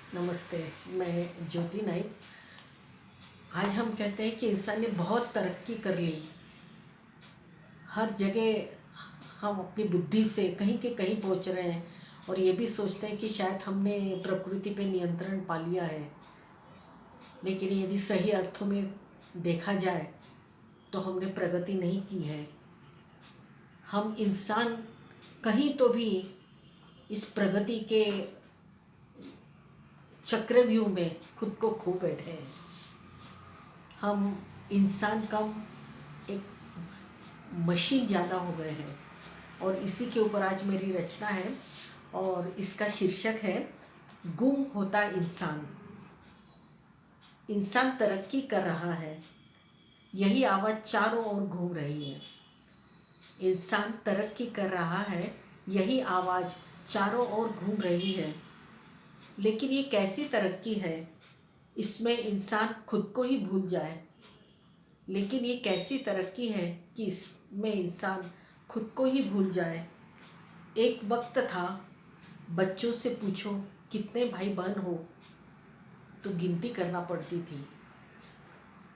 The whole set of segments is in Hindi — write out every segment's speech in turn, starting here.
नमस्ते। मैं ज्योति नाइक। आज हम कहते हैं कि इंसान ने बहुत तरक्की कर ली। हर जगह हम अपनी बुद्धि से कहीं के कहीं पहुंच रहे हैं और ये भी सोचते हैं कि शायद हमने प्रकृति पे नियंत्रण पा लिया है। लेकिन यदि सही अर्थों में देखा जाए तो हमने प्रगति नहीं की है। हम इंसान कहीं तो भी इस प्रगति के चक्रव्यूह में खुद को खो बैठे हैं। हम इंसान कम एक मशीन ज़्यादा हो गए हैं और इसी के ऊपर आज मेरी रचना है और इसका शीर्षक है गुम होता इंसान। इंसान तरक्की कर रहा है, यही आवाज़ चारों ओर घूम रही है। इंसान तरक्की कर रहा है, यही आवाज़ चारों ओर घूम रही है। लेकिन ये कैसी तरक्की है, इसमें इंसान खुद को ही भूल जाए। लेकिन ये कैसी तरक्की है कि इसमें इंसान खुद को ही भूल जाए। एक वक्त था, बच्चों से पूछो कितने भाई बहन हो तो गिनती करना पड़ती थी।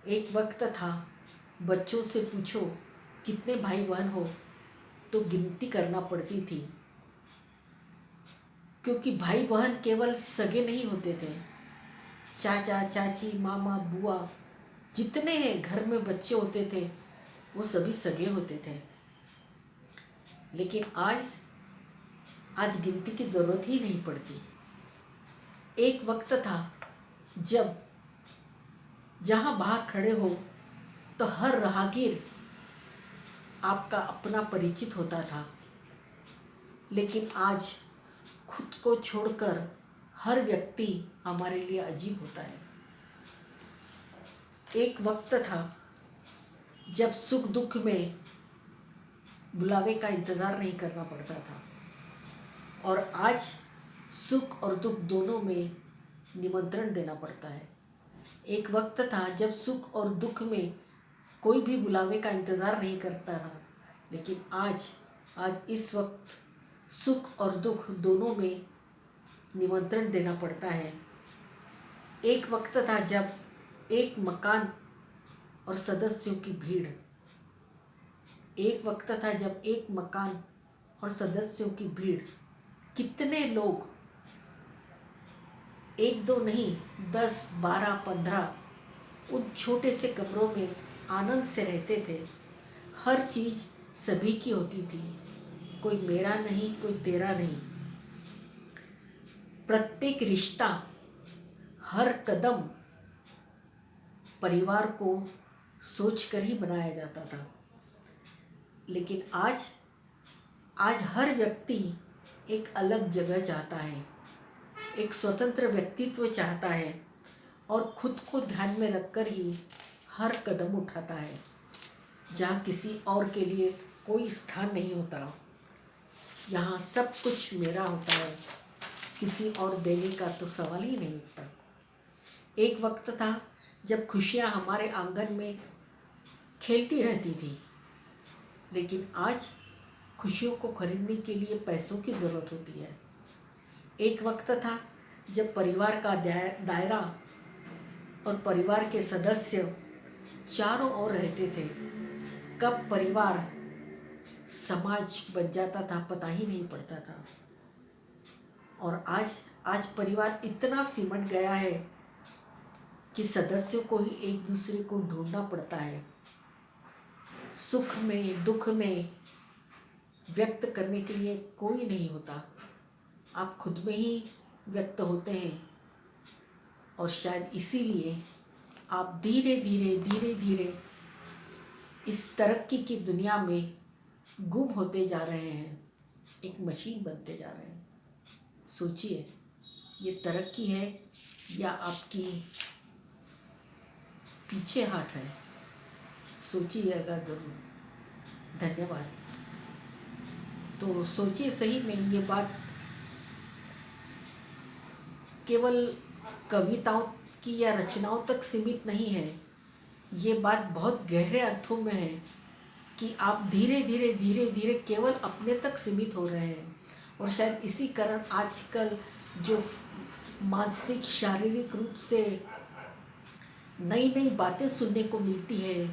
एक वक्त था, बच्चों से पूछो कितने भाई बहन हो तो गिनती करना पड़ती थी। क्योंकि भाई बहन केवल सगे नहीं होते थे। चाचा चाची मामा बुआ जितने घर में बच्चे होते थे वो सभी सगे होते थे। लेकिन आज गिनती की ज़रूरत ही नहीं पड़ती। एक वक्त था जब जहाँ बाहर खड़े हो तो हर राहगीर आपका अपना परिचित होता था। लेकिन आज खुद को छोड़कर हर व्यक्ति हमारे लिए अजीब होता है। एक वक्त था जब सुख दुख में बुलावे का इंतज़ार नहीं करना पड़ता था और आज सुख और दुख दोनों में निमंत्रण देना पड़ता है। एक वक्त था जब सुख और दुख में कोई भी बुलावे का इंतज़ार नहीं करता था, लेकिन आज इस वक्त सुख और दुख दोनों में निमंत्रण देना पड़ता है। एक वक्त था जब एक मकान और सदस्यों की भीड़, एक वक्त था जब एक मकान और सदस्यों की भीड़, कितने लोग, एक दो नहीं 10 12 15 उन छोटे से कमरों में आनंद से रहते थे। हर चीज़ सभी की होती थी, कोई मेरा नहीं कोई तेरा नहीं। प्रत्येक रिश्ता, हर कदम परिवार को सोचकर ही बनाया जाता था। लेकिन आज हर व्यक्ति एक अलग जगह चाहता है, एक स्वतंत्र व्यक्तित्व चाहता है और खुद को ध्यान में रखकर ही हर कदम उठाता है। जहाँ किसी और के लिए कोई स्थान नहीं होता, यहाँ सब कुछ मेरा होता है, किसी और देने का तो सवाल ही नहीं उठता। एक वक्त था जब खुशियाँ हमारे आंगन में खेलती रहती थी, लेकिन आज खुशियों को खरीदने के लिए पैसों की ज़रूरत होती है। एक वक्त था जब परिवार का दायरा और परिवार के सदस्य चारों ओर रहते थे। कब परिवार समाज बन जाता था पता ही नहीं पड़ता था। और आज परिवार इतना सिमट गया है कि सदस्यों को ही एक दूसरे को ढूंढना पड़ता है। सुख में दुख में व्यक्त करने के लिए कोई नहीं होता, आप खुद में ही व्यक्त होते हैं। और शायद इसीलिए आप धीरे धीरे इस तरक्की की दुनिया में गुम होते जा रहे हैं, एक मशीन बनते जा रहे हैं। सोचिए, ये तरक्की है या आपकी पीछे हाथ है? सोचिएगा ज़रूर। धन्यवाद। तो सोचिए सही में, ये बात केवल कविताओं की या रचनाओं तक सीमित नहीं है। ये बात बहुत गहरे अर्थों में है कि आप धीरे धीरे केवल अपने तक सीमित हो रहे हैं। और शायद इसी कारण आजकल जो मानसिक शारीरिक रूप से नई नई बातें सुनने को मिलती है,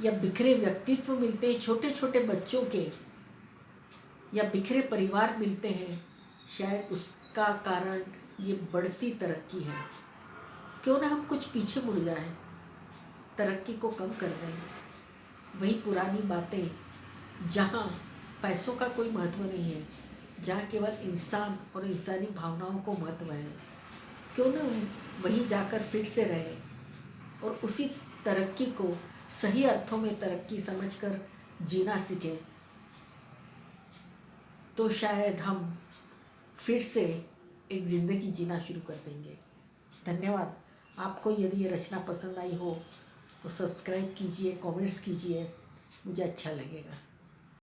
या बिखरे व्यक्तित्व मिलते हैं छोटे छोटे बच्चों के, या बिखरे परिवार मिलते हैं, शायद उसका कारण ये बढ़ती तरक्की है। क्यों ना हम कुछ पीछे मुड़ जाएं, तरक्की को कम कर दें। वही पुरानी बातें, जहाँ पैसों का कोई महत्व नहीं है, जहाँ केवल इंसान और इंसानी भावनाओं को महत्व है, क्यों ना वहीं जाकर फिर से रहे और उसी तरक्की को सही अर्थों में तरक्की समझकर जीना सीखें। तो शायद हम फिर से एक ज़िंदगी जीना शुरू कर देंगे। धन्यवाद। आपको यदि ये रचना पसंद आई हो तो सब्सक्राइब कीजिए, कमेंट्स कीजिए, मुझे अच्छा लगेगा।